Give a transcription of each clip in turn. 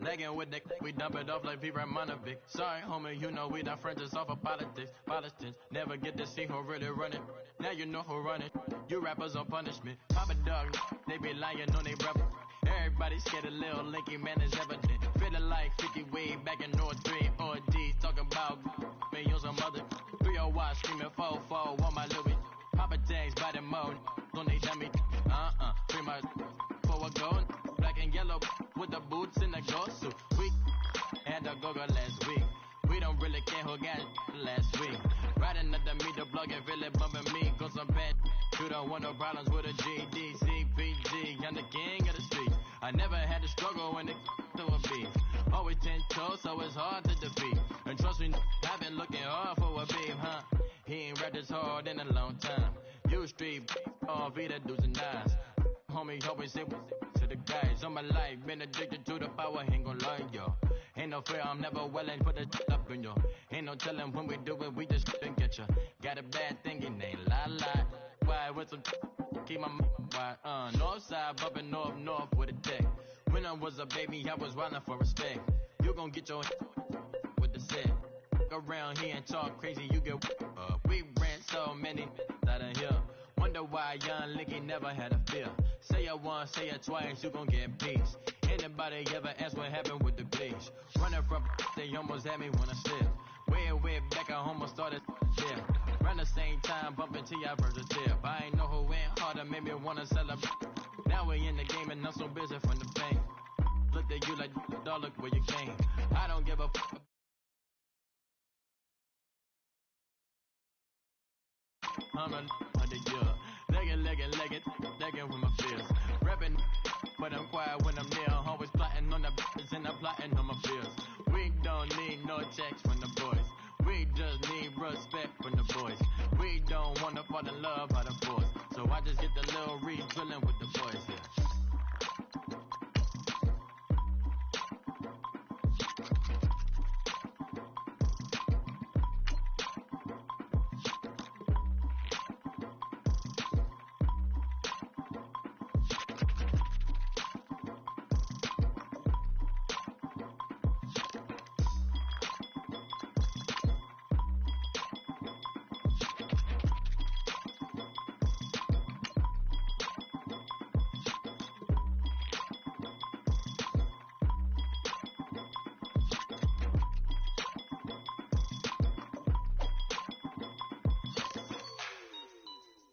Legging with the we dump it off like P. Ramonovic. Sorry, homie, you know we not friends, it's off of politics. Politics never get to see who really running. Now you know who running. You rappers on punishment. Papa dog, they be lying on their breath. Everybody scared a little linky, man, is evident. Feeling like 50 way back in North 3 or D. Talking about me on some other 301 screaming 4-4 on my Louis. Papa tags by the mode on they dummy. Free my for a gold. Black and yellow with the boots and the gold suit. We had the go-go last week. We don't really care who got it last week. Riding up the meter, blogging, really bumping me. Go some bad. You don't want no problems with a GD, CPG. I'm the king of the streets. I never had to struggle when it to a beef. Always 10 toes, so it's hard to defeat. And trust me, I've been looking hard for a beef, huh? He ain't rapped this hard in a long time. You street, all Vita dudes and eyes. Homie, always say to the guys. All my life, been addicted to the power, ain't gon' lie, yo. Ain't no fear, I'm never willing, put the up in yo. Ain't no telling when we do it, we just didn't get ya. Got a bad thing, it ain't lie. Why, with some keep my wide, north side, bumping north with a deck. When I was a baby, I was wildin' for respect. You gon' get your with the set. Around here and talk crazy, you get we ran so many out of here. Wonder why young Licky never had a fear. Say it once, say it twice, you gon' get peace. Anybody ever ask what happened with the bleach? Running from they almost had me when I slipped. Way back, I almost started there. Around the same time, bumping T.I. versus Tip. I ain't know who went harder, made me wanna celebrate. Now we in the game and I'm so busy from the fame. Look at you like, dog, look where you came. I don't give a fuck. I'm a legging with my fears. Rapping, but I'm quiet when I'm near. Always plotting on the b****s and I'm plotting on my fears. We don't need no checks from the boys. We just need respect from the boys. We don't wanna fall in love by the force. So I just get the little re-drilling with the boys here.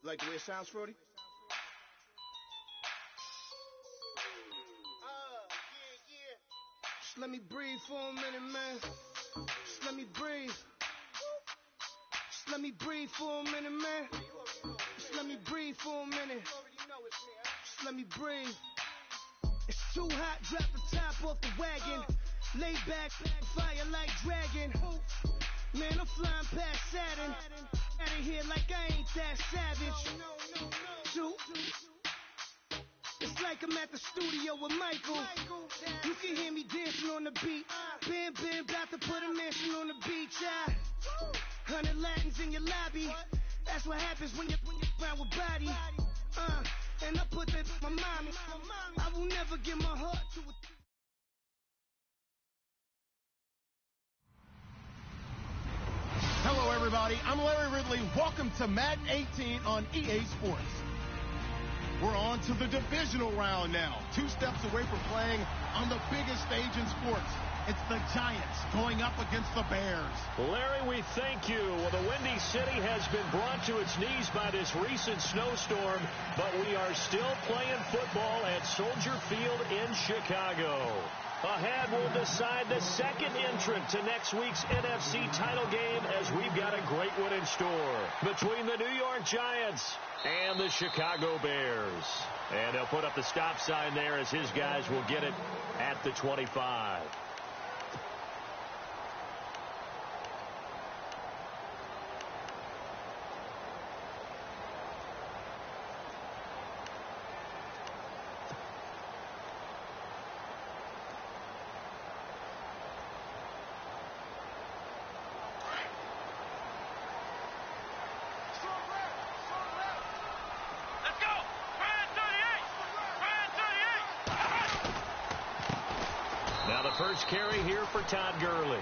Like the way it sounds, Frody? Just let me breathe for a minute, man. Just let me breathe. Just let me breathe for a minute, man. Just let me breathe for a minute. Just let me breathe. It's too hot, drop the top off the wagon. Lay back, fire like dragon. Man, I'm flying past Saturn. Out of here like I ain't that savage. Two. It's like I'm at the studio with Michael. You can hear me dancing on the beat. Bam, about to put a mansion on the beach. 100 Latins in your lobby. That's what happens when you're around with body. And I put that my mommy. I will never give my heart to a. Hello, everybody. I'm Larry Ridley. Welcome to Madden 18 on EA Sports. We're on to the divisional round now. 2 steps away from playing on the biggest stage in sports. It's the Giants going up against the Bears. Larry, we thank you. Well, the Windy City has been brought to its knees by this recent snowstorm, but we are still playing football at Soldier Field in Chicago. Ahead, we'll decide the second entrant to next week's NFC title game as we've got a great one in store between the New York Giants and the Chicago Bears. And they'll put up the stop sign there as his guys will get it at the 25. Now the first carry here for Todd Gurley.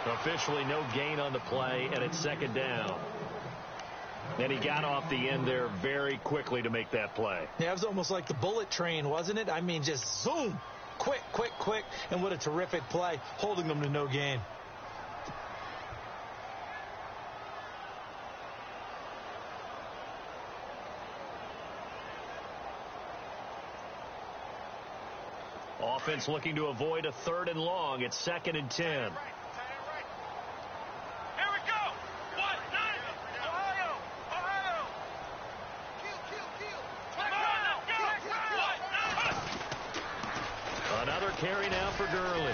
Officially no gain on the play, and it's second down. And he got off the end there very quickly to make that play. Yeah, it was almost like the bullet train, wasn't it? I mean, just zoom. Quick, quick, quick. And what a terrific play, holding them to no gain. Offense looking to avoid a 3rd and long. It's 2nd and 10. Another carry now for Gurley.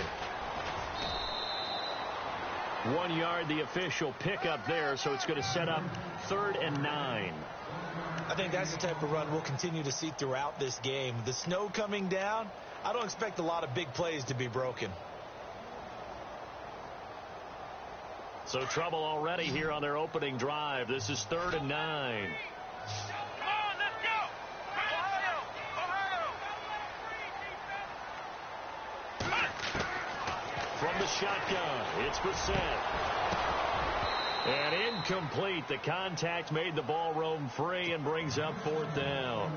1 yard, the official pickup there, so it's going to set up 3rd and 9. I think that's the type of run we'll continue to see throughout this game. The snow coming down, I don't expect a lot of big plays to be broken. So trouble already here on their opening drive. This is 3rd and 9. From the shotgun, it's Brissett. And incomplete. The contact made the ball roam free and brings up 4th down.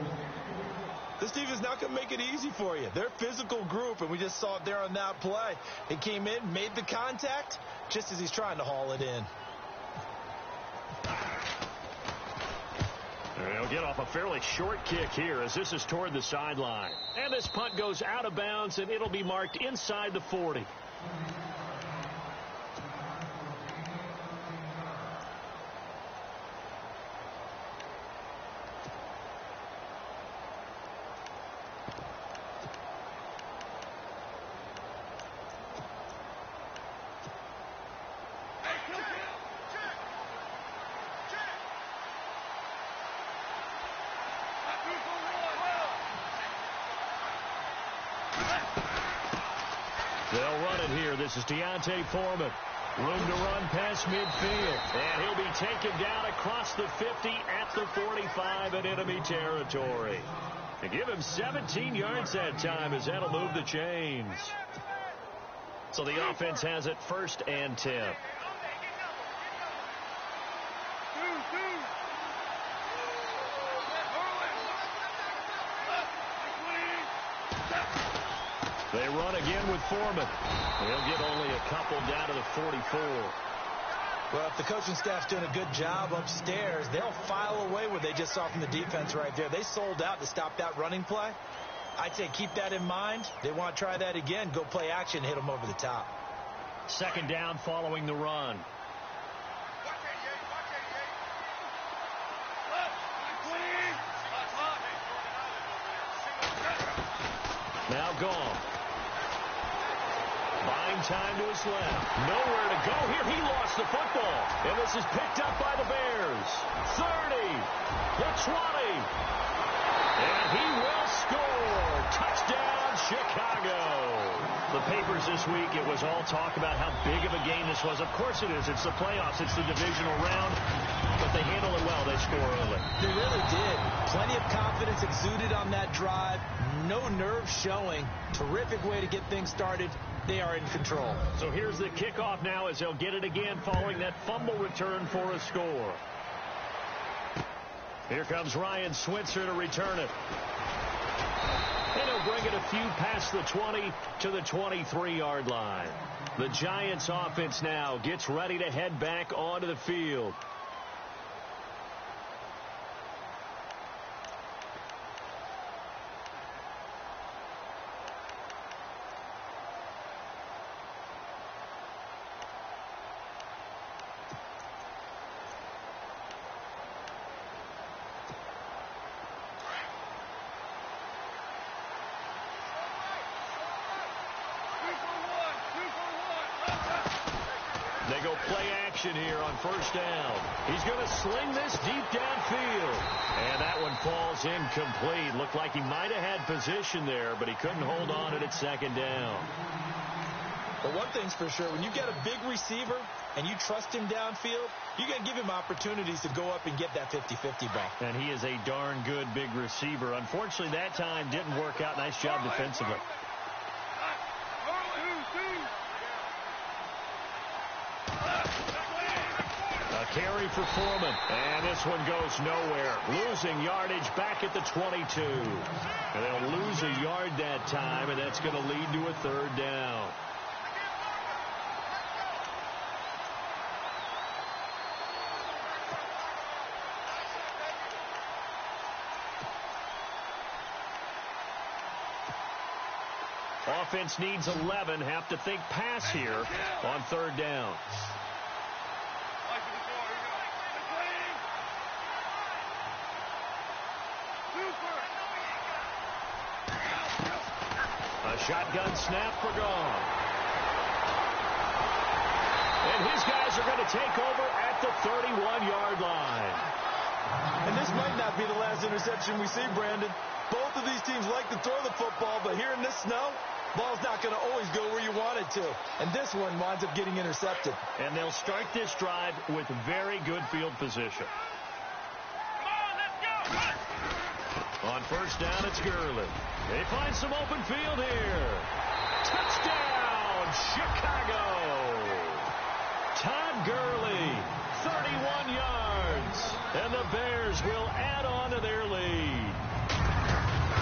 This team is not going to make it easy for you. They're a physical group, and we just saw it there on that play. He came in, made the contact, just as he's trying to haul it in. They'll get off a fairly short kick here as this is toward the sideline. And this punt goes out of bounds, and it'll be marked inside the 40. They'll run it here. This is Deontay Foreman. Room to run past midfield. And he'll be taken down across the 50 at the 45 in enemy territory. To give him 17 yards that time as that'll move the chains. So the offense has it 1st and 10. They run again with Foreman. They'll get only a couple down to the 44. Well, if the coaching staff's doing a good job upstairs, they'll file away what they just saw from the defense right there. They sold out to stop that running play. I'd say keep that in mind. They want to try that again. Go play action, hit them over the top. 2nd down following the run. Now gone. Buying time to his left. Nowhere to go here. He lost the football. And this is picked up by the Bears. 30. The 20. And he will score. Touchdown, Chicago. The papers this week, it was all talk about how big of a game this was. Of course it is. It's the playoffs. It's the divisional round. But they handle it well. They score early. They really did. Plenty of confidence exuded on that drive. No nerves showing. Terrific way to get things started. They are in control. So here's the kickoff now as they'll get it again following that fumble return for a score. Here comes Ryan Switzer to return it. And he'll bring it a few past the 20 to the 23-yard line. The Giants offense now gets ready to head back onto the field. They go play action here on 1st down. He's going to sling this deep downfield. And that one falls incomplete. Looked like he might have had position there, but he couldn't hold on to it at 2nd down. But one thing's for sure, when you get a big receiver and you trust him downfield, you're going to give him opportunities to go up and get that 50-50 ball. And he is a darn good big receiver. Unfortunately, that time didn't work out. Nice job defensively. carry for Foreman. And this one goes nowhere. Losing yardage back at the 22. And they'll lose a yard that time, and that's going to lead to a third down. Offense needs 11. Have to think pass here on third down. A shotgun snap for Gone. And his guys are going to take over at the 31-yard line. And this might not be the last interception we see, Brandon. Both of these teams like to throw the football, but here in this snow, ball's not going to always go where you want it to. And this one winds up getting intercepted. And they'll start this drive with very good field position. On first down, it's Gurley. They find some open field here. Touchdown, Chicago. Todd Gurley, 31 yards. And the Bears will add on to their lead.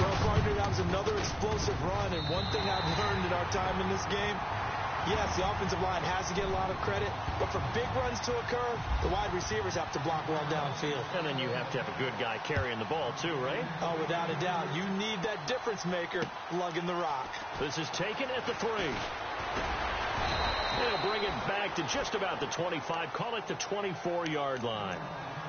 Well, partner, that was another explosive run. And one thing I've learned in our time in this game, yes, the offensive line has to get a lot of credit, but for big runs to occur, the wide receivers have to block well downfield. And then you have to have a good guy carrying the ball too, right? Oh, without a doubt. You need that difference maker lugging the rock. This is taken at the 3. They'll bring it back to just about the 25. Call it the 24-yard line.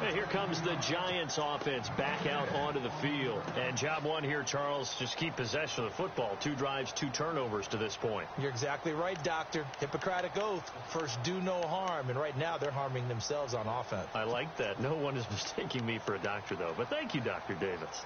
And here comes the Giants offense back out onto the field. And job one here, Charles, just keep possession of the football. 2 drives, 2 turnovers to this point. You're exactly right, Doctor. Hippocratic oath. First, do no harm. And right now, they're harming themselves on offense. I like that. No one is mistaking me for a doctor, though. But thank you, Dr. Davis.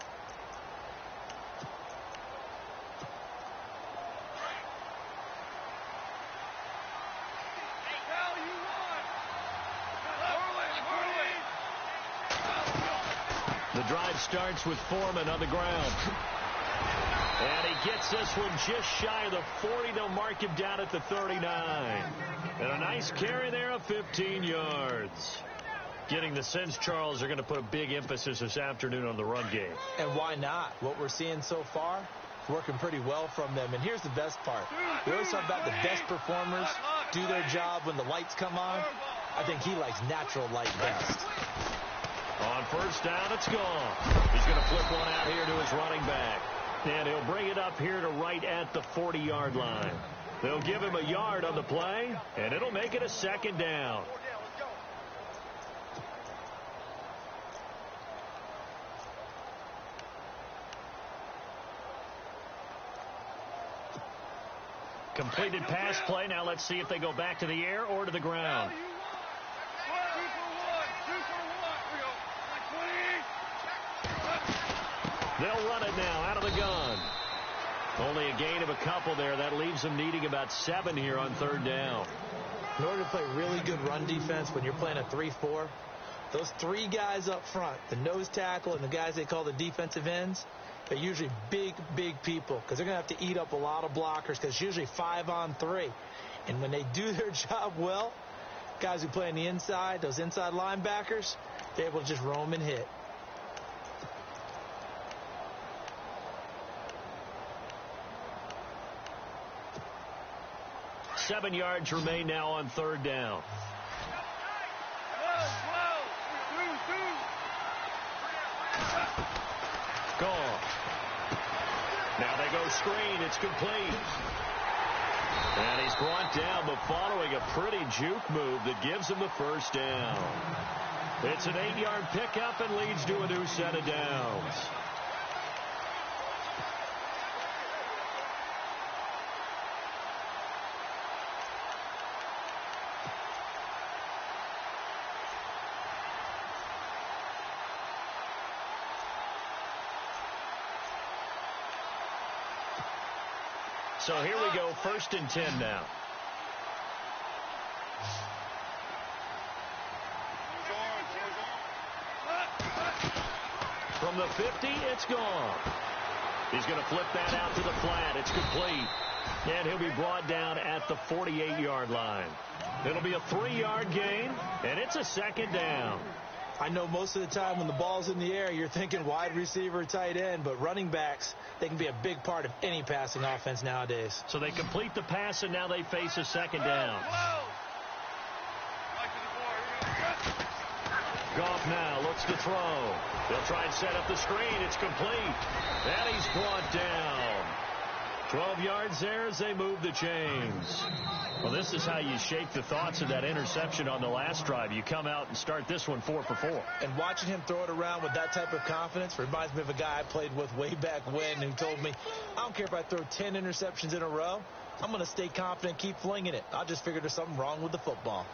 The drive starts with Foreman on the ground. And he gets this one just shy of the 40. They'll mark him down at the 39. And a nice carry there of 15 yards. Getting the sense, Charles, they're going to put a big emphasis this afternoon on the run game. And why not? What we're seeing so far is working pretty well from them. And here's the best part. We always talk about the best performers do their job when the lights come on. I think he likes natural light best. On first down, it's gone. He's going to flip one out here to his running back. And he'll bring it up here to right at the 40-yard line. They'll give him a yard on the play, and it'll make it a second down. Completed pass play. Now let's see if they go back to the air or to the ground. They'll run it now out of the gun. Only a gain of a couple there. That leaves them needing about 7 here on third down. In order to play really good run defense when you're playing a 3-4, those 3 guys up front, the nose tackle and the guys they call the defensive ends, they're usually big, big people because they're going to have to eat up a lot of blockers because it's usually 5 on 3. And when they do their job well, guys who play on the inside, those inside linebackers, they're able to just roam and hit. Seven yards remain now on third down. Gone. Now they go screen. It's complete. And he's brought down, but following a pretty juke move that gives him the first down. It's an 8-yard pickup and leads to a new set of downs. So here we go, 1st and 10 now. From the 50, it's gone. He's going to flip that out to the flat. It's complete. And he'll be brought down at the 48-yard line. It'll be a 3-yard gain, and it's a second down. I know most of the time when the ball's in the air, you're thinking wide receiver, tight end, but running backs, they can be a big part of any passing offense nowadays. So they complete the pass, and now they face a second down. Goff now looks to throw. They'll try and set up the screen. It's complete. And he's brought down. 12 yards there as they move the chains. Well, this is how you shake the thoughts of that interception on the last drive. You come out and start this one 4 for 4. And watching him throw it around with that type of confidence reminds me of a guy I played with way back when who told me, I don't care if I throw 10 interceptions in a row. I'm going to stay confident, keep flinging it. I just figured there's something wrong with the football.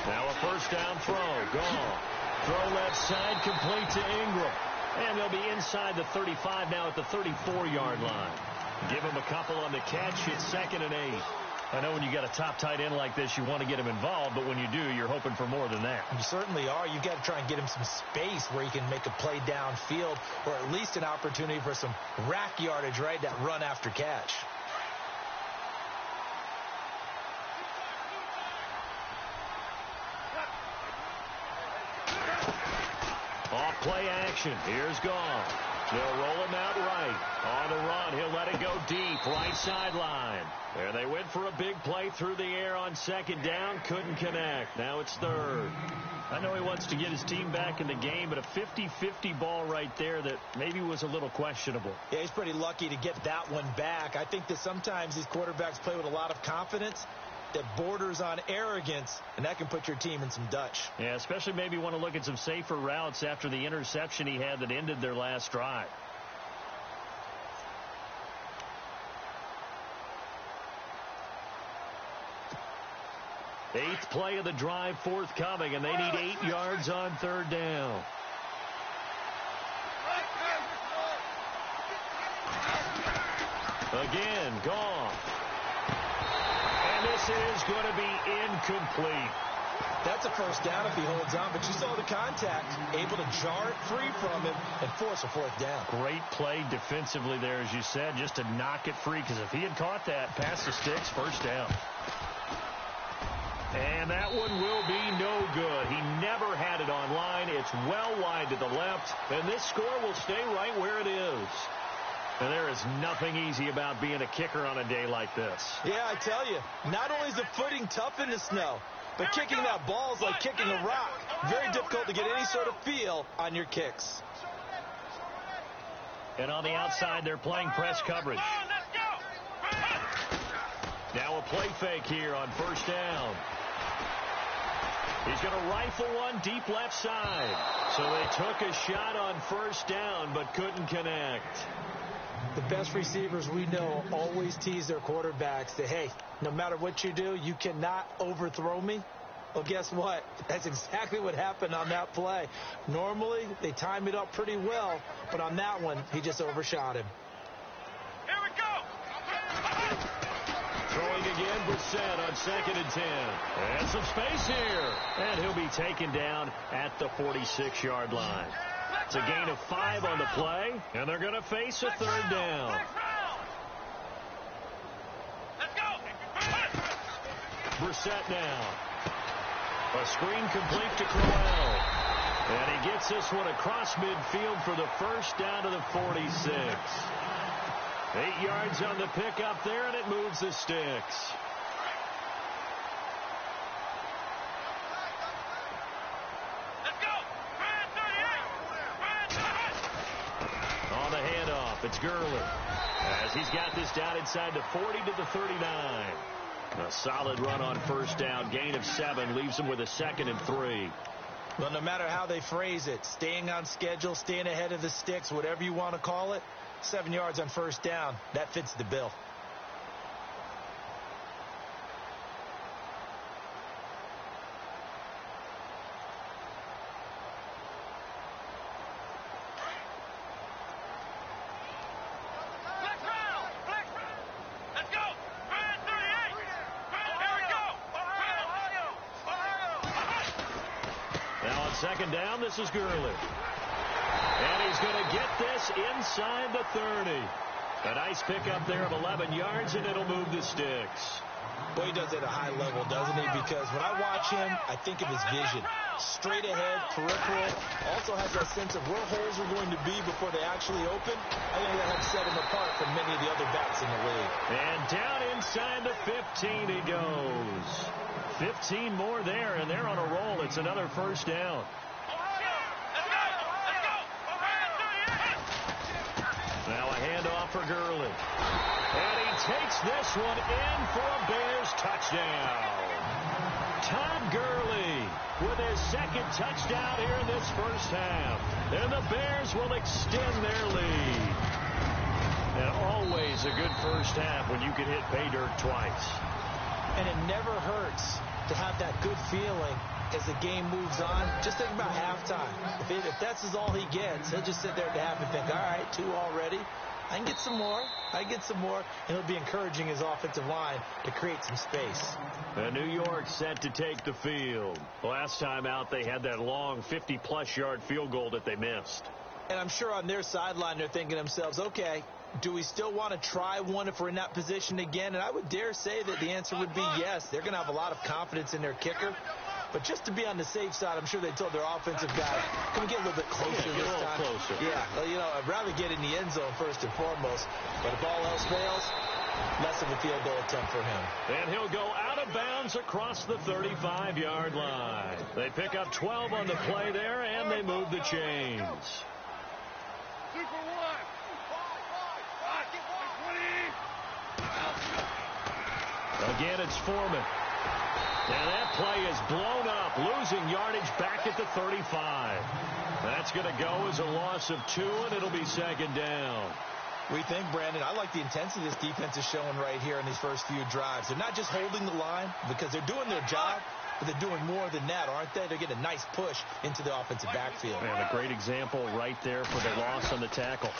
Now a first down throw. Gone. Throw left side, complete to Ingram. And they'll be inside the 35 now at the 34-yard line. Give him a couple on the catch. It's 2nd and 8. I know when you got a top tight end like this, you want to get him involved, but when you do, you're hoping for more than that. You certainly are. You've got to try and get him some space where he can make a play downfield, or at least an opportunity for some rack yardage, right? That run after catch. Off play action. Here's Goff. They'll roll him out right. On the run, he'll let it go deep. Right sideline. There they went for a big play through the air on 2nd down. Couldn't connect. Now it's 3rd. I know he wants to get his team back in the game, but a 50-50 ball right there that maybe was a little questionable. Yeah, he's pretty lucky to get that one back. I think that sometimes these quarterbacks play with a lot of confidence that borders on arrogance, and that can put your team in some Dutch. Yeah, especially maybe want to look at some safer routes after the interception he had that ended their last drive. Eighth play of the drive forthcoming, and they need 8 yards on 3rd down. Again, Goff. And this is going to be incomplete. That's a first down if he holds on, but you saw the contact, able to jar it free from him and force a 4th down. Great play defensively there, as you said, just to knock it free, because if he had caught that, past the sticks, first down. And that one will be no good. He never had it on line. It's well wide to the left, and this score will stay right where it is. And there is nothing easy about being a kicker on a day like this. Yeah, I tell you, not only is the footing tough in the snow, but kicking that ball is like kicking a rock. Very difficult to get any sort of feel on your kicks. And on the outside, they're playing press coverage. Now a play fake here on first down. He's going to rifle one deep left side. So they took a shot on first down, but couldn't connect. The best receivers we know always tease their quarterbacks that, hey, no matter what you do, you cannot overthrow me. Well, guess what? That's exactly what happened on that play. Normally, they time it up pretty well, but on that one, he just overshot him. Here we go. Throwing again, Brissett on 2nd and 10. And some space here. And he'll be taken down at the 46-yard line. It's a gain of 5 on the play, and they're going to face a 3rd down. Let's go. Brissett now. A screen complete to Crowell. And he gets this one across midfield for the first down to the 46. 8 yards on the pickup there, and it moves the sticks. On the handoff, it's Gurley. As he's got this down inside the 40 to the 39. A solid run on first down. Gain of 7 leaves him with a 2nd and 3. Well, no matter how they phrase it, staying on schedule, staying ahead of the sticks, whatever you want to call it, 7 yards on first down, that fits the bill. second down, this is Gurley. And he's going to get this inside the 30. A nice pickup there of 11 yards, and it'll move the sticks. Well, he does it at a high level, doesn't he? Because when I watch him, I think of his vision. Straight ahead, peripheral. Also has that sense of where holes are going to be before they actually open. I think that helps set him apart from many of the other backs in the league. And down inside the 15 he goes. 15 more there, and they're on a roll. It's another first down. Now a handoff for Gurley. And he takes this one in for a Bears touchdown. Todd Gurley with his second touchdown here in this first half. And the Bears will extend their lead. And always a good first half when you can hit pay dirt twice. And it never hurts to have that good feeling as the game moves on. Just think about halftime. If that's all he gets, he'll just sit there at the half and think, all right, 2 already. I can get some more. And he'll be encouraging his offensive line to create some space. And New York set to take the field. Last time out, they had that long 50-plus yard field goal that they missed. And I'm sure on their sideline, they're thinking to themselves, okay, do we still want to try one if we're in that position again? And I would dare say that the answer would be yes. They're going to have a lot of confidence in their kicker. But just to be on the safe side, I'm sure they told their offensive guy, can we get a little bit closer this time? Closer. Yeah, well, you know, I'd rather get in the end zone first and foremost. But if all else fails, less of a field goal attempt for him. And he'll go out of bounds across the 35-yard line. They pick up 12 on the play there, and they move the chains. 2 for 1. Again, it's Foreman. And that play is blown up, losing yardage back at the 35. That's going to go as a loss of 2, and it'll be second down. We think, Brandon, I like the intensity this defense is showing right here in these first few drives. They're not just holding the line because they're doing their job, but they're doing more than that, aren't they? They're getting a nice push into the offensive backfield. And a great example right there for the loss on the tackle.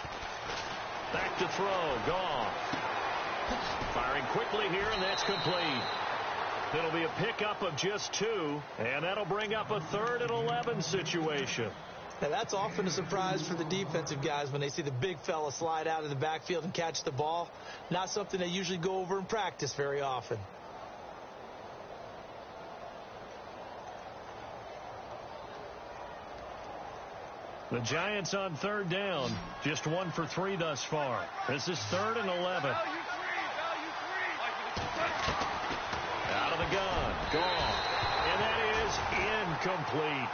Back to throw, Goff. Firing quickly here, and that's complete. It'll be a pickup of just 2, and that'll bring up a 3rd and 11 situation. Now, that's often a surprise for the defensive guys when they see the big fella slide out of the backfield and catch the ball. Not something they usually go over in practice very often. The Giants on 3rd down. Just 1 for 3 thus far. This is 3rd and 11. Out of the gun. Gone. And that is incomplete.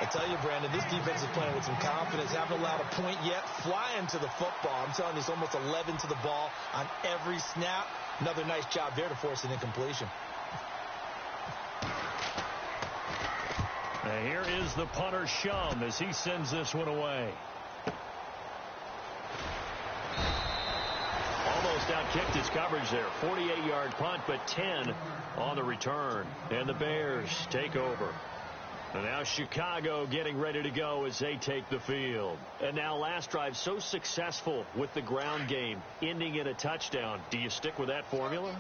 I tell you, Brandon, this defense is playing with some confidence. Haven't allowed a point yet. Flying to the football. I'm telling you, it's almost 11 to the ball on every snap. Another nice job there to force an incompletion. And here is the punter, Shum, as he sends this one away. Almost outkicked his coverage there. 48-yard punt, but 10 on the return. And the Bears take over. And now Chicago getting ready to go as they take the field. And now last drive so successful with the ground game, ending in a touchdown. Do you stick with that formula?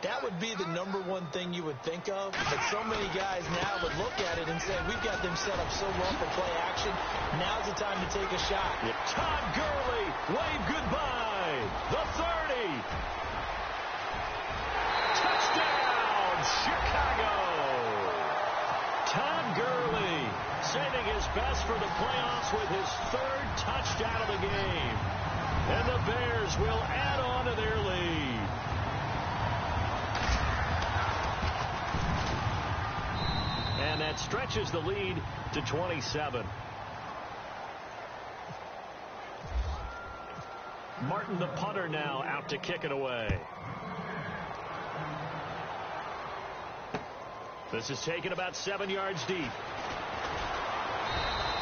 That would be the #1 thing you would think of. But so many guys now would look at it and say, we've got them set up so well for play action. Now's the time to take a shot. Yeah. Todd Gurley, wave goodbye. The 30. Touchdown, Chicago. Todd Gurley saving his best for the playoffs with his 3rd touchdown of the game. And the Bears will add on to their lead. And that stretches the lead to 27. Martin, the punter, now out to kick it away. This is taken about 7 yards deep.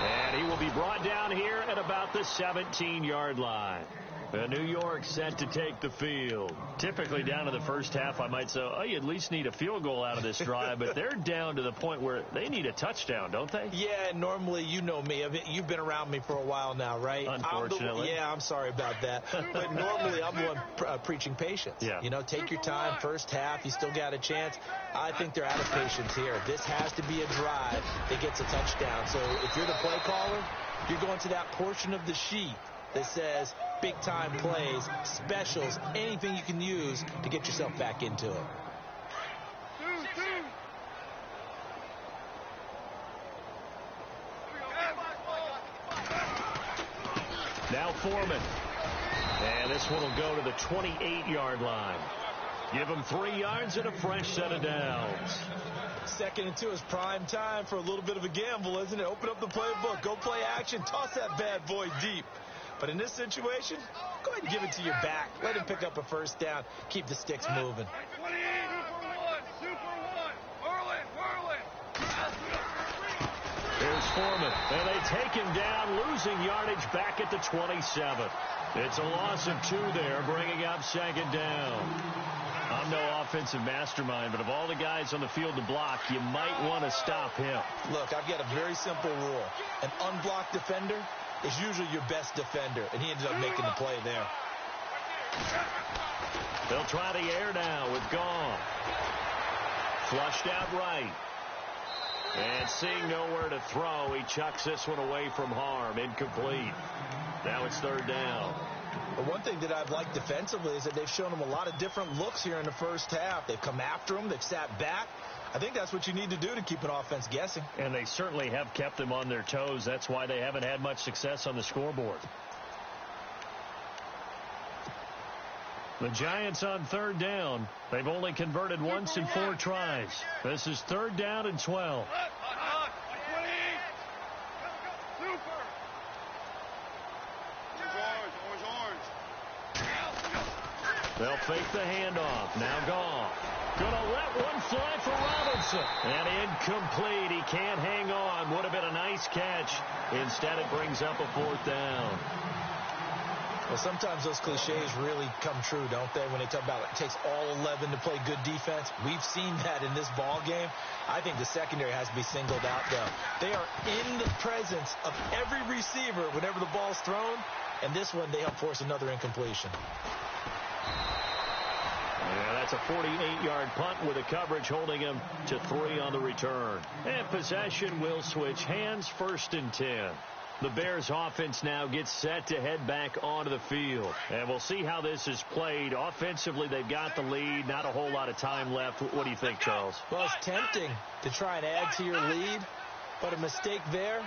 And he will be brought down here at about the 17-yard line. New York set to take the field. Typically down to the first half, I might say, oh, you at least need a field goal out of this drive, but they're down to the point where they need a touchdown, don't they? Yeah, normally, you know me. You've been around me for a while now, right? Unfortunately. I'm sorry about that. But normally, I'm the one preaching patience. Yeah. You know, take your time. First half, you still got a chance. I think they're out of patience here. This has to be a drive that gets a touchdown. So if you're the play caller, you're going to that portion of the sheet that says big-time plays, specials, anything you can use to get yourself back into it. Now Foreman. And this one will go to the 28-yard line. Give him 3 yards and a fresh set of downs. 2nd and 2 is prime time for a little bit of a gamble, isn't it? Open up the playbook, go play action, toss that bad boy deep. But in this situation, go ahead and give it to your back. Let him pick up a first down. Keep the sticks moving. Here's Foreman, and they take him down, losing yardage back at the 27. It's a loss of 2 there, bringing up 2nd down. I'm no offensive mastermind, but of all the guys on the field to block, you might want to stop him. Look, I've got a very simple rule. An unblocked defender is usually your best defender, and he ended up making the play there. They'll try the air now with Gone. Flushed out right. And seeing nowhere to throw, he chucks this one away from harm. Incomplete. Now it's 3rd down. But one thing that I've liked defensively is that they've shown him a lot of different looks here in the first half. They've come after him. They've sat back. I think that's what you need to do to keep an offense guessing. And they certainly have kept them on their toes. That's why they haven't had much success on the scoreboard. The Giants on 3rd down. They've only converted once in 4 tries. This is 3rd down and 12. They'll fake the handoff. Now Gone. Gonna let one fly for Robinson. And incomplete. He can't hang on. Would have been a nice catch. Instead, it brings up a 4th down. Well, sometimes those cliches really come true, don't they? When they talk about it takes all 11 to play good defense. We've seen that in this ball game. I think the secondary has to be singled out, though. They are in the presence of every receiver whenever the ball's thrown. And this one, they help force another incompletion. Yeah, that's a 48-yard punt with a coverage holding him to 3 on the return. And possession will switch hands, 1st and 10. The Bears offense now gets set to head back onto the field. And we'll see how this is played. Offensively, they've got the lead. Not a whole lot of time left. What do you think, Charles? Well, it's tempting to try and add to your lead. But a mistake there,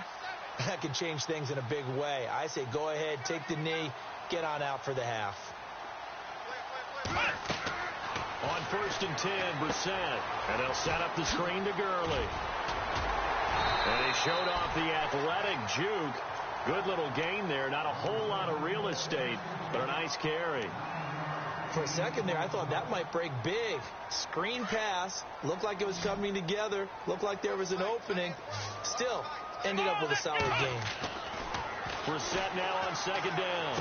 that can change things in a big way. I say go ahead, take the knee, get on out for the half. On 1st and 10, Brissett. And they'll set up the screen to Gurley. And he showed off the athletic juke. Good little gain there. Not a whole lot of real estate, but a nice carry. For a second there, I thought that might break big. Screen pass. Looked like it was coming together. Looked like there was an opening. Still, ended up with a solid gain. Brissett now on 2nd down.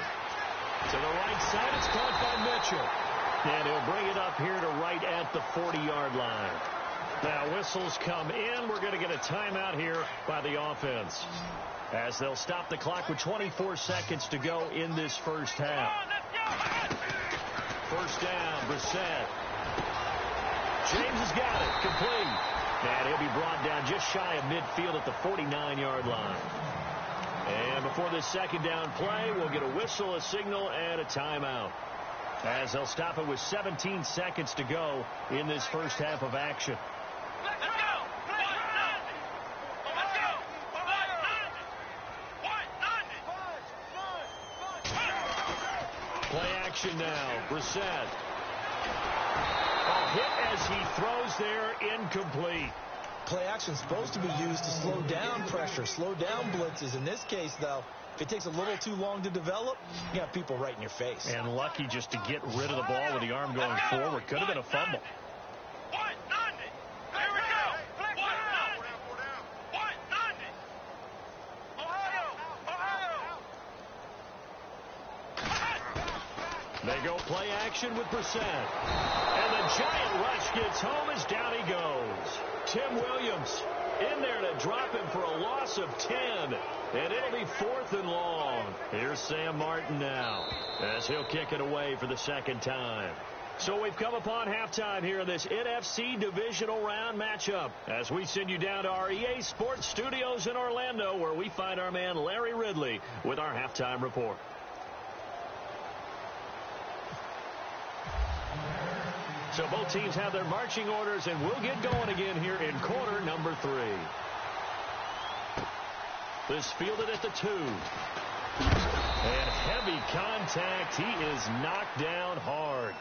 To the right side, it's caught by Mitchell. And he'll bring it up here to right at the 40-yard line. Now whistles come in. We're going to get a timeout here by the offense, as they'll stop the clock with 24 seconds to go in this first half. 1st down, Brissett. James has got it, complete. And he'll be brought down just shy of midfield at the 49-yard line. And before this 2nd down play, we'll get a whistle, a signal, and a timeout, as they'll stop it with 17 seconds to go in this first half of action. Play action now. Brissett. A hit as he throws there, incomplete. Play action is supposed to be used to slow down pressure, slow down blitzes. In this case, though, if it takes a little too long to develop, you have people right in your face. And lucky just to get rid of the ball with the arm going forward. Could have been a fumble. They go play action with Brissett. And the giant rush gets home as down he goes. Tim Williams in there to drop him for a loss of 10. And it'll be 4th and long. Here's Sam Martin now as he'll kick it away for the second time. So we've come upon halftime here in this NFC Divisional Round matchup as we send you down to our EA Sports Studios in Orlando, where we find our man Larry Ridley with our halftime report. So both teams have their marching orders, and we'll get going again here in quarter number 3. This fielded at the 2. And heavy contact. He is knocked down hard.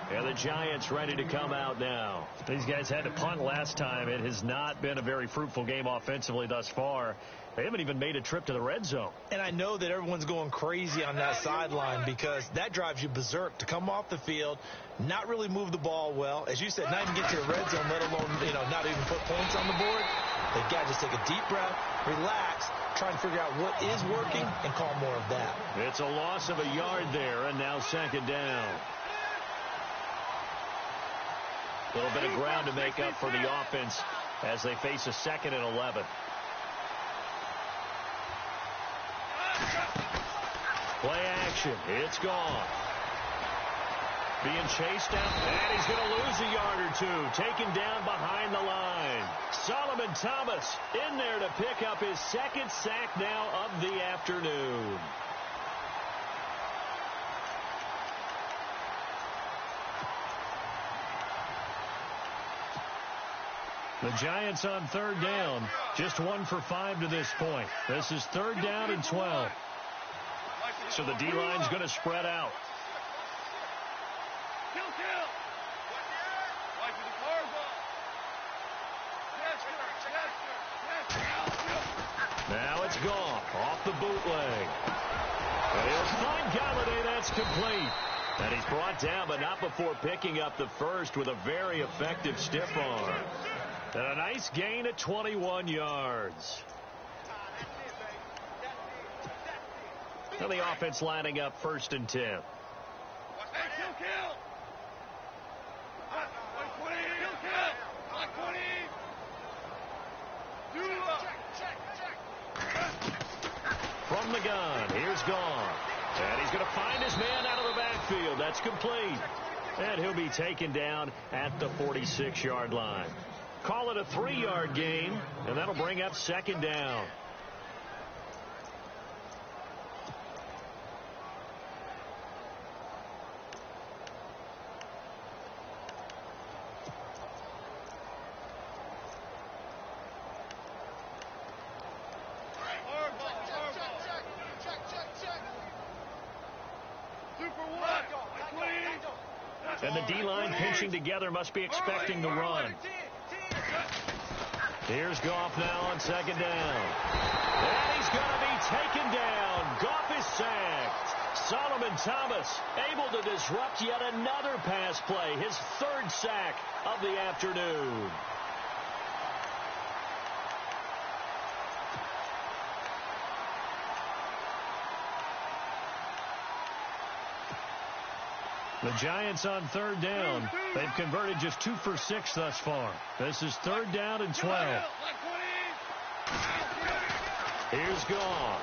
And the Giants ready to come out now. These guys had to punt last time. It has not been a very fruitful game offensively thus far. They haven't even made a trip to the red zone. And I know that everyone's going crazy on that sideline because that drives you berserk to come off the field, not really move the ball well. As you said, not even get to the red zone, let alone, not even put points on the board. They've got to just take a deep breath, relax, try and figure out what is working and call more of that. It's a loss of a yard there, and now second down. A little bit of ground to make up for the offense as they face a 2nd and 11. Play action. It's gone. Being chased out, and he's going to lose a yard or two. Taken down behind the line. Solomon Thomas in there to pick up his 2nd sack now of the afternoon. The Giants on 3rd down, just 1 for 5 to this point. This is 3rd down and 12. So the D-line's going to spread out. Now it's gone off the bootleg. And he'll find Galladay. That's complete. And he's brought down, but not before picking up the first with a very effective stiff arm. And a nice gain at 21 yards. Now the offense lining up 1st and 10. From the gun, here's Gone. And he's going to find his man out of the backfield. That's complete. And he'll be taken down at the 46-yard line. Call it a 3-yard gain, and that'll bring up 2nd down. And the D-line pinching together must be expecting the run. Here's Goff now on 2nd down. And he's going to be taken down. Goff is sacked. Solomon Thomas able to disrupt yet another pass play. His 3rd sack of the afternoon. The Giants on 3rd down. They've converted just 2 for 6 thus far. This is 3rd down and 12. Here's Gone.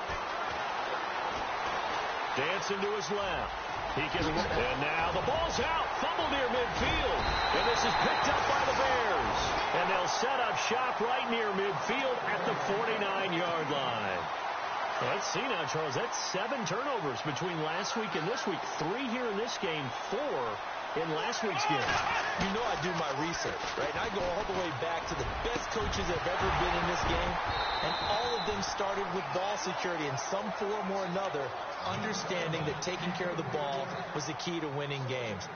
Dancing to his left. And now the ball's out. Fumble near midfield. And this is picked up by the Bears. And they'll set up shop right near midfield at the 49-yard line. Let's see now, Charles. That's 7 turnovers between last week and this week. 3 here in this game, 4 in last week's game. You know I do my research, right? And I go all the way back to the best coaches that have ever been in this game. And all of them started with ball security in some form or another, understanding that taking care of the ball was the key to winning games.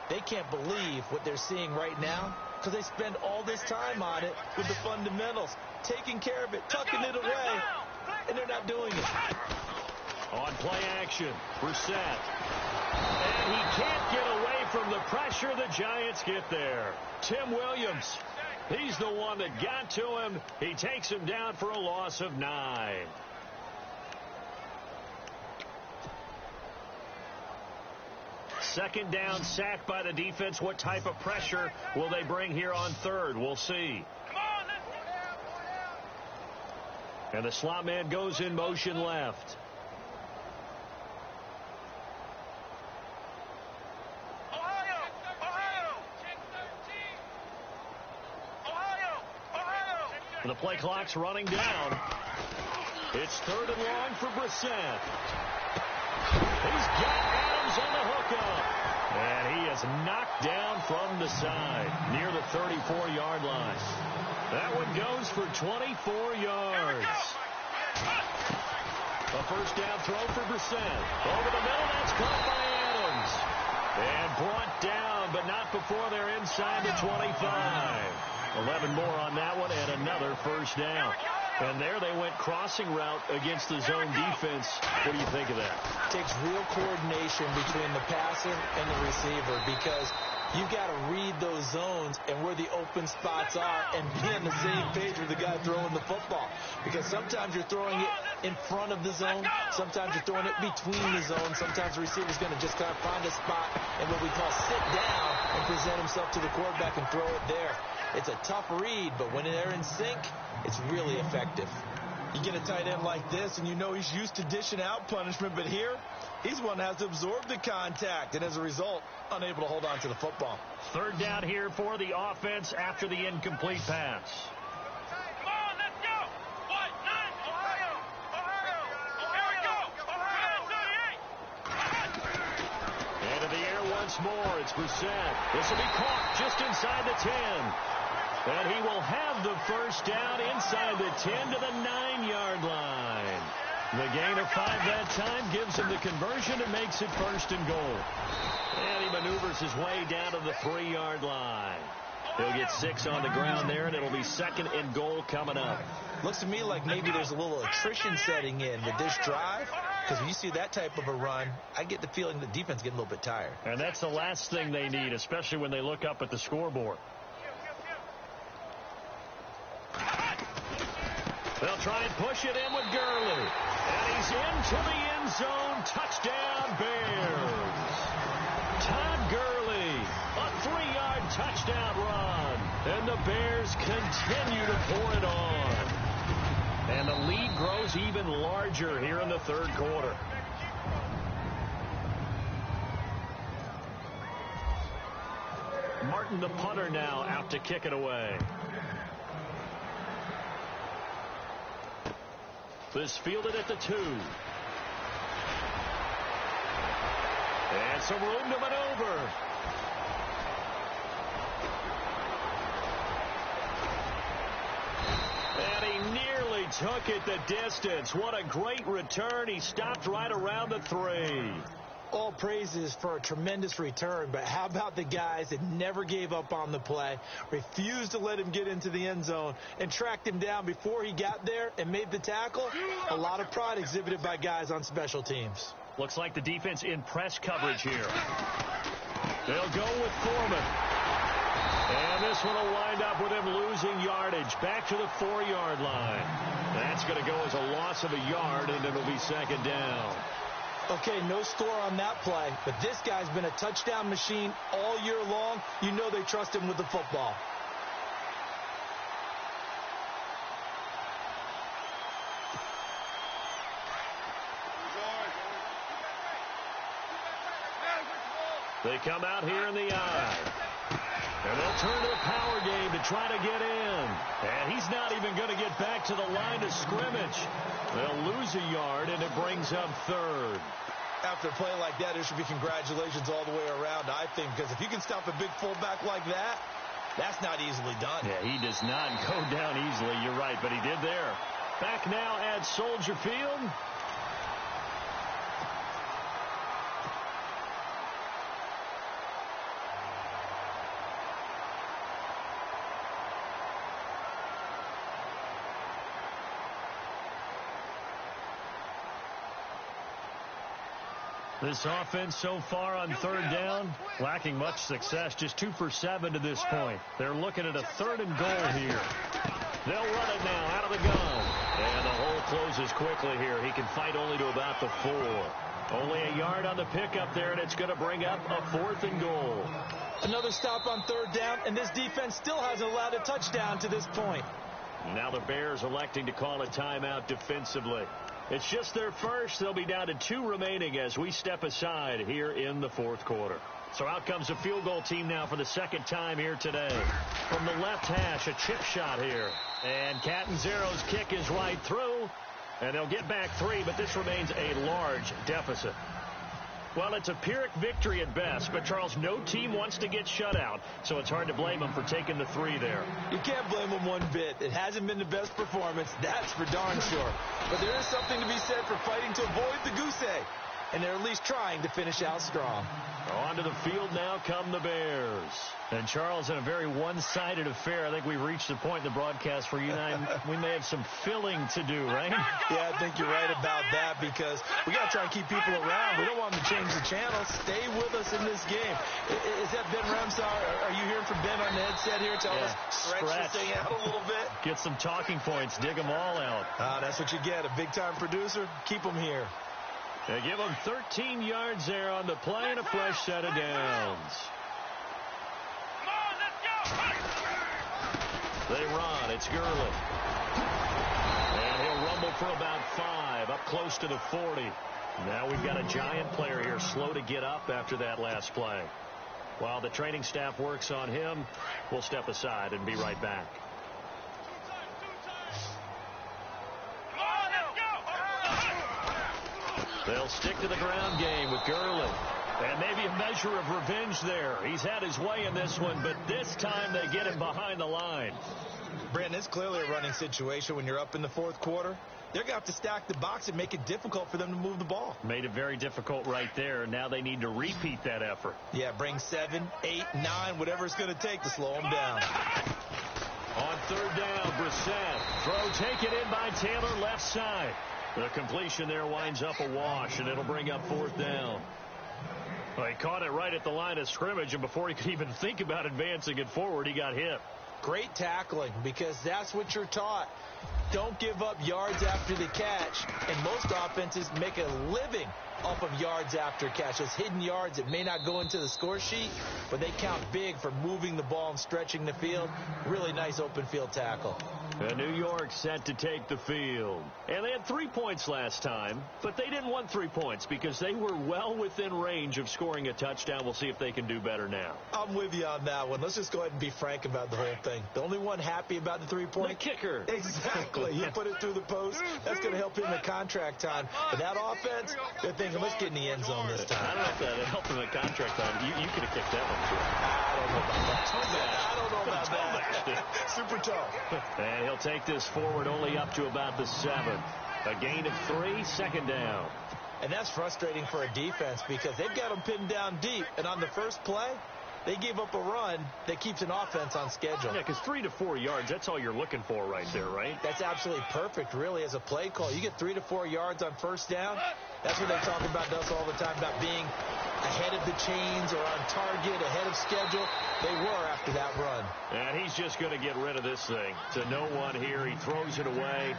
They can't believe what they're seeing right now because they spend all this time on it with the fundamentals, taking care of it, tucking it away. And they're not doing it. On play action, Brissett. And he can't get away from the pressure. The Giants get there. Tim Williams, he's the one that got to him. He takes him down for a loss of 9. second down sack by the defense. What type of pressure will they bring here on third? We'll see. And the slot man goes in motion left. The play clock's running down. It's third and long for Brissett. He's got Adams on the hookup. And he is knocked down from the side near the 34-yard line. That one goes for 24 yards. A first down throw for Brissett. Over the middle, that's caught by Adams. And brought down, but not before they're inside the 25. 11 more on that one, and another first down. And there they went crossing route against the zone defense. What do you think of that? It takes real coordination between the passer and the receiver because you've got to read those zones and where the open spots are and be on the same page with the guy throwing the football. Because sometimes you're throwing it in front of the zone. Sometimes you're throwing it between the zones. Sometimes the receiver's going to just kind of find a spot and what we call sit down and present himself to the quarterback and throw it there. It's a tough read, but when they're in sync, it's really effective. You get a tight end like this, and you know he's used to dishing out punishment, but here, he's one that has to absorb the contact, and as a result, unable to hold on to the football. Third down here for the offense after the incomplete pass. Come on, let's go! What? Nine, Ohio! Here we go! Ohio! Into the air once more. It's Brissett. This will be caught just inside the 10. And he will have the first down inside the 10 to the 9-yard line. The gain of 5 that time gives him the conversion and makes it first and goal. And he maneuvers his way down to the 3-yard line. He'll get 6 on the ground there, and it'll be second and goal coming up. Looks to me like maybe there's a little attrition setting in with this drive. Because when you see that type of a run, I get the feeling the defense getting a little bit tired. And that's the last thing they need, especially when they look up at the scoreboard. They'll try and push it in with Gurley. And he's into the end zone. Touchdown, Bears. Todd Gurley, a 3-yard touchdown run. And the Bears continue to pour it on. And the lead grows even larger here in the third quarter. Martin, the punter, now out to kick it away. This fielded at the 2. And some room to maneuver. And he nearly took it the distance. What a great return. He stopped right around the 3. All praises for a tremendous return, but how about the guys that never gave up on the play, refused to let him get into the end zone, and tracked him down before he got there and made the tackle? A lot of pride exhibited by guys on special teams. Looks like the defense in press coverage here. They'll go with Foreman. And this one will wind up with him losing yardage back to the 4-yard line. That's going to go as a loss of a yard, and it'll be second down. Okay, no score on that play, but this guy's been a touchdown machine all year long. You know they trust him with the football. They come out here in the eye. And they'll turn to the power game to try to get in. And he's not even going to get back to the line of scrimmage. They'll lose a yard, and it brings up third. After a play like that, there should be congratulations all the way around, I think, because if you can stop a big fullback like that, that's not easily done. Yeah, he does not go down easily. You're right, but he did there. Back now at Soldier Field. This offense so far on third down, lacking much success, just 2 for 7 to this point. They're looking at a third and goal here. They'll run it now out of the gun. And the hole closes quickly here. He can fight only to about the 4. Only a yard on the pickup there, and it's going to bring up a 4th and goal. Another stop on 3rd down, and this defense still hasn't allowed a touchdown to this point. Now the Bears electing to call a timeout defensively. It's just their first. They'll be down to 2 remaining as we step aside here in the 4th quarter. So out comes a field goal team now for the 2nd time here today. From the left hash, a chip shot here. And Catanzaro's kick is right through. And they'll get back 3, but this remains a large deficit. Well, it's a Pyrrhic victory at best, but, Charles, no team wants to get shut out, so it's hard to blame them for taking the 3 there. You can't blame them one bit. It hasn't been the best performance, that's for darn sure. But there is something to be said for fighting to avoid the goose egg, and they're at least trying to finish out strong. Onto the field now come the Bears. And, Charles, in a very one-sided affair, I think we've reached the point in the broadcast where you and I, we may have some filling to do, right? Yeah, I think you're right about that because we got to try and keep people around. We don't want them to change the channel. Stay with us in this game. Is that Ben Ramsar? Are you hearing from Ben on the headset here? Tell us stretch this thing out a little bit. Get some talking points. Dig them all out. That's what you get. A big-time producer. Keep them here. They give them 13 yards there on the play and a fresh set of downs. They run. It's Gurley. And he'll rumble for about 5, up close to the 40. Now we've got a giant player here, slow to get up after that last play. While the training staff works on him, we'll step aside and be right back. They'll stick to the ground game with Gurley. And maybe a measure of revenge there. He's had his way in this one, but this time they get him behind the line. Brandon, it's clearly a running situation when you're up in the 4th quarter. They're going to have to stack the box and make it difficult for them to move the ball. Made it very difficult right there. Now they need to repeat that effort. Yeah, bring 7, 8, 9, whatever it's going to take to slow them down. On 3rd down, Brissett. Throw taken in by Taylor left side. The completion there winds up a wash, and it'll bring up 4th down. Well, he caught it right at the line of scrimmage, and before he could even think about advancing it forward, he got hit. Great tackling, because that's what you're taught. Don't give up yards after the catch, and most offenses make a living off of yards after catch. Those hidden yards that may not go into the score sheet, but they count big for moving the ball and stretching the field. Really nice open field tackle. And New York set to take the field. And they had 3 points last time, but they didn't want 3 points because they were well within range of scoring a touchdown. We'll see if they can do better now. I'm with you on that one. Let's just go ahead and be frank about the whole thing. The only one happy about the 3-point? The kicker. Exactly. You put it through the post. That's going to help him in contract time. But that offense, they're thinking, let's get in the end zone this time. I don't know if that helped him in contract time. You could have kicked that one, too. I don't know about that. I don't know about that. Super tough. And he'll take this forward only up to about the 7. A gain of 3, 2nd down. And that's frustrating for a defense because they've got them pinned down deep. And on the first play, they gave up a run that keeps an offense on schedule. Yeah, because 3 to 4 yards, that's all you're looking for right there, right? That's absolutely perfect, really, as a play call. You get 3 to 4 yards on first down. That's what they talk about us all the time, about being ahead of the chains or on target, ahead of schedule. They were after that run. And he's just going to get rid of this thing. To no one here. He throws it away,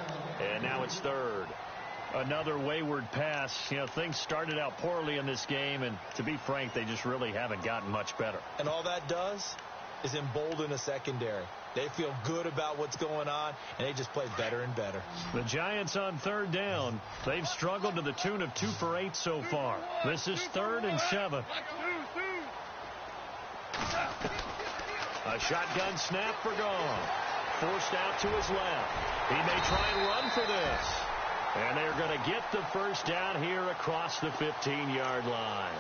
and now it's 3rd. Another wayward pass. You know, things started out poorly in this game, and to be frank, they just really haven't gotten much better. And all that does is embolden a secondary. They feel good about what's going on, and they just play better and better. The Giants on 3rd down. They've struggled to the tune of 2 for 8 so far. This is 3rd and 7. A shotgun snap for Gone. Forced out to his left. He may try and run for this. And they're going to get the first down here across the 15-yard line.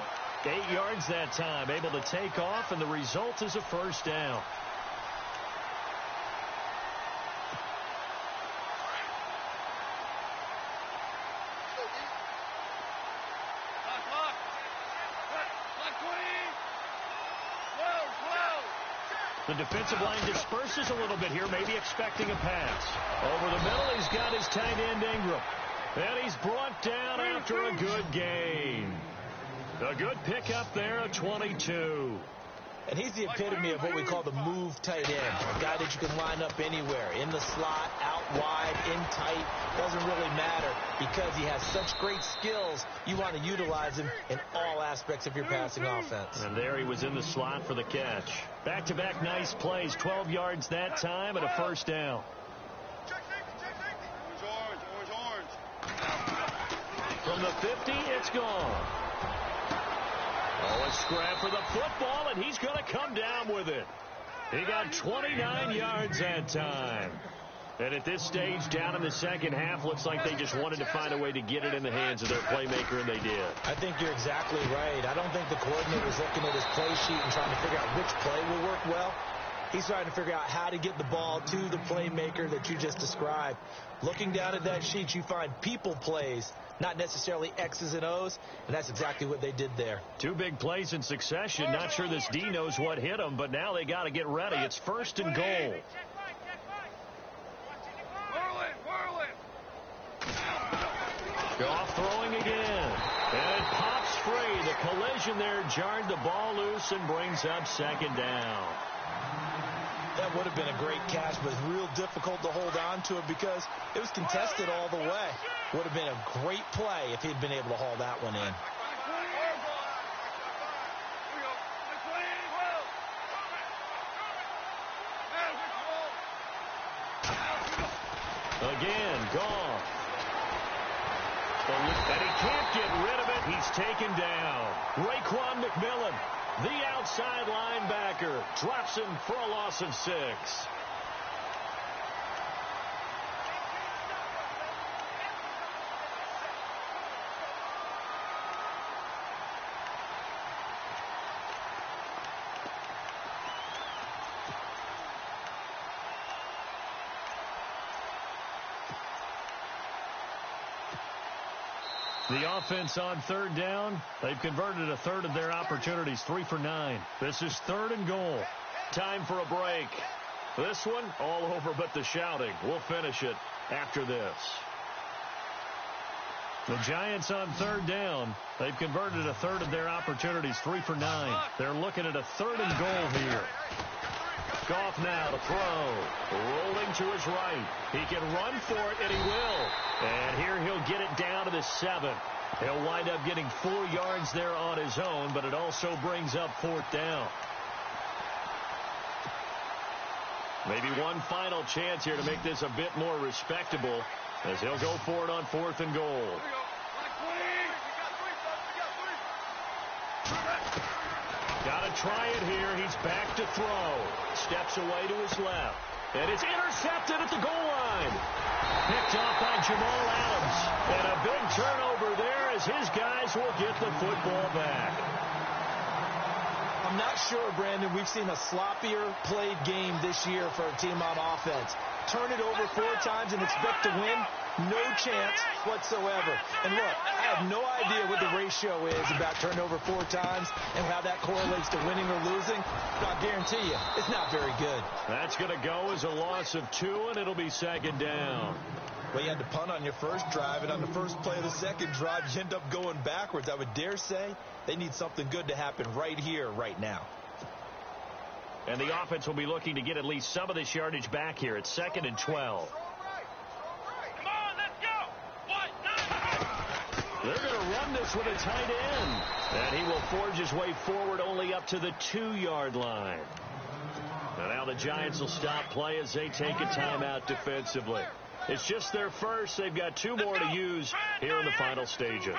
8 yards that time, able to take off, and the result is a first down. The defensive line disperses a little bit here, maybe expecting a pass. Over the middle, he's got his tight end, Ingram. And he's brought down after a good gain. A good pickup there, a 22. And he's the epitome of what we call the move tight end, a guy that you can line up anywhere, in the slot, out wide, in tight, doesn't really matter because he has such great skills. You want to utilize him in all aspects of your passing offense. And there he was in the slot for the catch. Back-to-back nice plays, 12 yards that time and a first down. From the 50, it's gone. Oh, a scrap for the football, and he's going to come down with it. He got 29 yards that time. And at this stage, down in the second half, looks like they just wanted to find a way to get it in the hands of their playmaker, and they did. I think you're exactly right. I don't think the coordinator's looking at his play sheet and trying to figure out which play will work well. He's trying to figure out how to get the ball to the playmaker that you just described. Looking down at that sheet, you find people plays, not necessarily X's and O's, and that's exactly what they did there. Two big plays in succession. Not sure this D knows what hit him, but now they got to get ready. It's first and goal. Goff throwing again. And it pops free. The collision there jarred the ball loose and brings up second down. That would have been a great catch, but it's real difficult to hold on to it because it was contested all the way. Would have been a great play if he'd been able to haul that one in. Again, Goff. And he can't get rid of it. He's taken down. Raekwon McMillan, the outside linebacker, drops him for a loss of 6. The offense on third down, they've converted a third of their opportunities, 3 for 9. This is third and goal. Time for a break. This one, all over but the shouting. We'll finish it after this. The Giants on third down, they've converted a third of their opportunities, 3 for 9. They're looking at a third and goal here. Goff now to throw. Rolling to his right. He can run for it, and he will. And here he'll get it down to the 7. He'll wind up getting 4 yards there on his own, but it also brings up fourth down. Maybe one final chance here to make this a bit more respectable as he'll go for it on fourth and goal. Got to try it here. He's back to throw. Steps away to his left. And it's intercepted at the goal line. Picked off by Jamal Adams. And a big turnover there as his guys will get the football back. I'm not sure, Brandon, we've seen a sloppier played game this year for a team on offense. Turn it over 4 times and expect to win? No chance whatsoever. And look, I have no idea what the ratio is about turnover 4 times and how that correlates to winning or losing. But I'll guarantee you, it's not very good. That's going to go as a loss of 2, and it'll be second down. Well, you had to punt on your first drive, and on the first play of the second drive, you end up going backwards. I would dare say they need something good to happen right here, right now. And the offense will be looking to get at least some of this yardage back here. It's 2nd and 12. They're going to run this with a tight end. And he will forge his way forward only up to the 2-yard line. And now the Giants will stop play as they take a timeout defensively. It's just their first. They've got 2 more to use here in the final stages.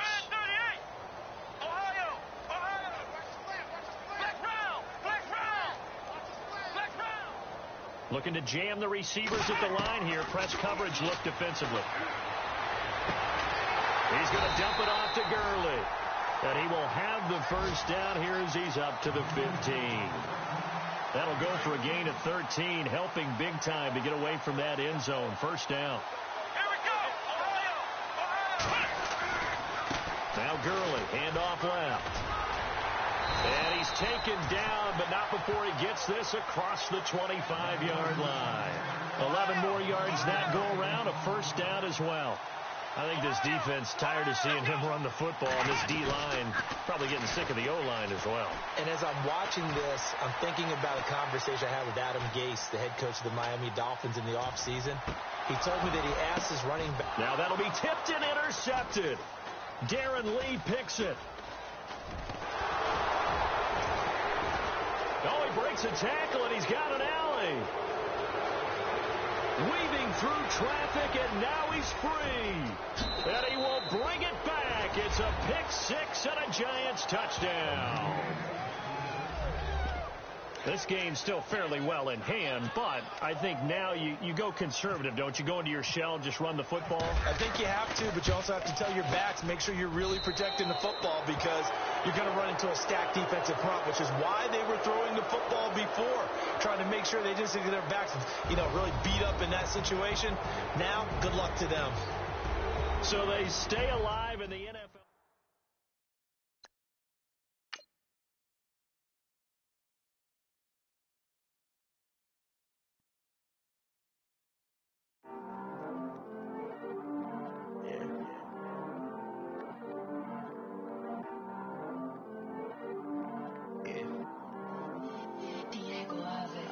Looking to jam the receivers at the line here. Press coverage look defensively. He's going to dump it off to Gurley. And he will have the first down here as he's up to the 15. That'll go for a gain of 13, helping big time to get away from that end zone. First down. Here we go. Now Gurley, handoff left. And he's taken down, but not before he gets this across the 25-yard line. 11 more yards that go around, a first down as well. I think this defense tired of seeing him run the football. This D-line probably getting sick of the O-line as well. And as I'm watching this, I'm thinking about a conversation I had with Adam Gase, the head coach of the Miami Dolphins in the offseason. He told me that he asked his running back. Now that'll be tipped and intercepted. Darren Lee picks it. Oh, he breaks a tackle, and he's got an alley. Weaving through traffic, and now he's free. And he will bring it back. It's a pick six and a Giants touchdown. This game's still fairly well in hand, but I think now you go conservative, don't you? Go into your shell and just run the football? I think you have to, but you also have to tell your backs, make sure you're really protecting the football because you're going to run into a stacked defensive front, which is why they were throwing the football before, trying to make sure they didn't get their backs, really beat up in that situation. Now, good luck to them. So they stay alive in the NFL.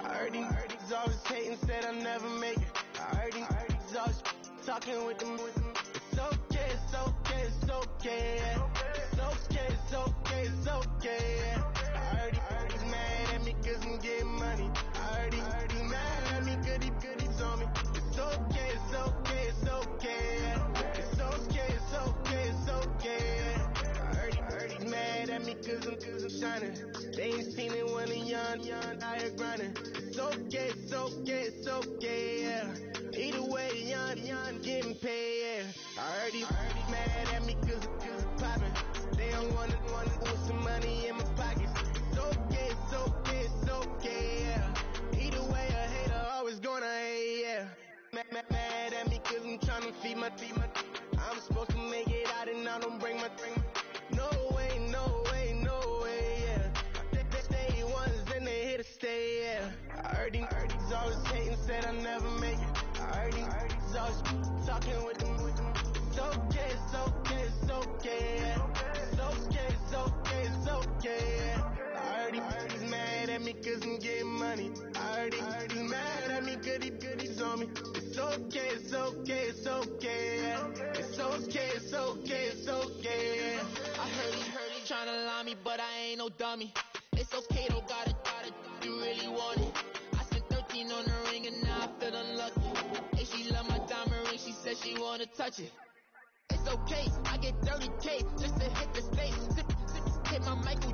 I heard he's always hating, said I'll never make it. I heard he's always talking with them. It's okay, it's okay, it's okay. It's okay, it's okay, it's okay. I heard he's mad at me cause I'm getting money. I heard he's mad at me cause he's on me. It's okay, it's okay, it's okay. It's okay, it's okay, it's okay. I heard he's mad at me cause I'm shining. They ain't seen it when I'm young, I heard grinding. It's okay, it's okay, it's okay, yeah. Either way, young, getting paid, yeah. I heard he's mad at me cause I'm poppin'. They don't wanna put some money in my pockets. It's okay, it's okay, it's okay, yeah. Either way, a hater always gonna hate, yeah. Mad at me cause I'm tryna feed my I'm supposed to make it out and I don't bring my No way, no way, no way, yeah. They ones and they here to stay, yeah. I heard he's always hating, said I'll never make it. I heard he's always talking with them. It's okay, it's okay, it's okay, yeah. It's okay, it's okay, it's okay, yeah. I heard he's mad at me cause I'm getting money. I heard he's mad at me cause he's on me. It's okay, it's okay, it's okay, yeah. It's okay, it's okay, it's okay, yeah. I heard he tryna lie me, but I ain't no dummy. It's okay, though, got it, you really want it. I spent 13 on the ring and now I feel unlucky. Hey, she love my diamond ring, she said she wanna touch it. It's okay, I get 30K just to hit the stage. Hit my Michael,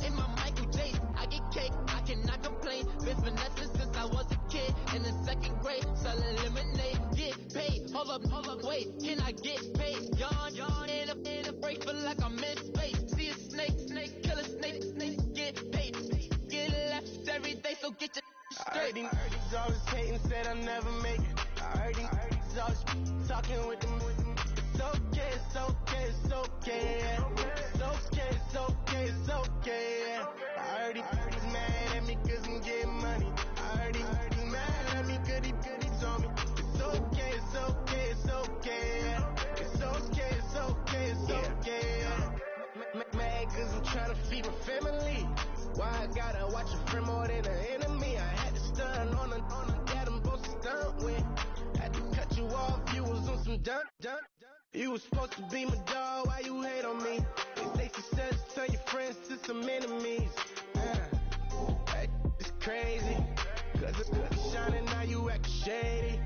in my Michael J. I get cake, I cannot complain. Been finessing since I was a kid. In the second grade, selling lemonade. Get paid, hold up, wait, can I get paid? Yawn, in a break, feel like I'm in space. See a snake, kill a snake, get paid. Get left every day, so get your straight. I heard he's always hating, said I'll never make it. I heard he's always talking with them. It's okay, it's okay, it's okay, yeah. It's okay, it's okay, it's okay, yeah. I heard he's mad at me cause I'm getting money. I heard he's mad at me cause he's on me. It's okay, it's okay, it's okay, yeah. It's okay, it's okay, it's okay, yeah. Mad cause I'm trying to feed my family. Why I gotta watch a friend more than an enemy? I had to stun on a dad I'm supposed to stunt with. Had to cut you off, you was on some dun. You was supposed to be my dog, why you hate on me? They say success, turn your friends to some enemies. It's crazy, cause it's shining, now you act shady.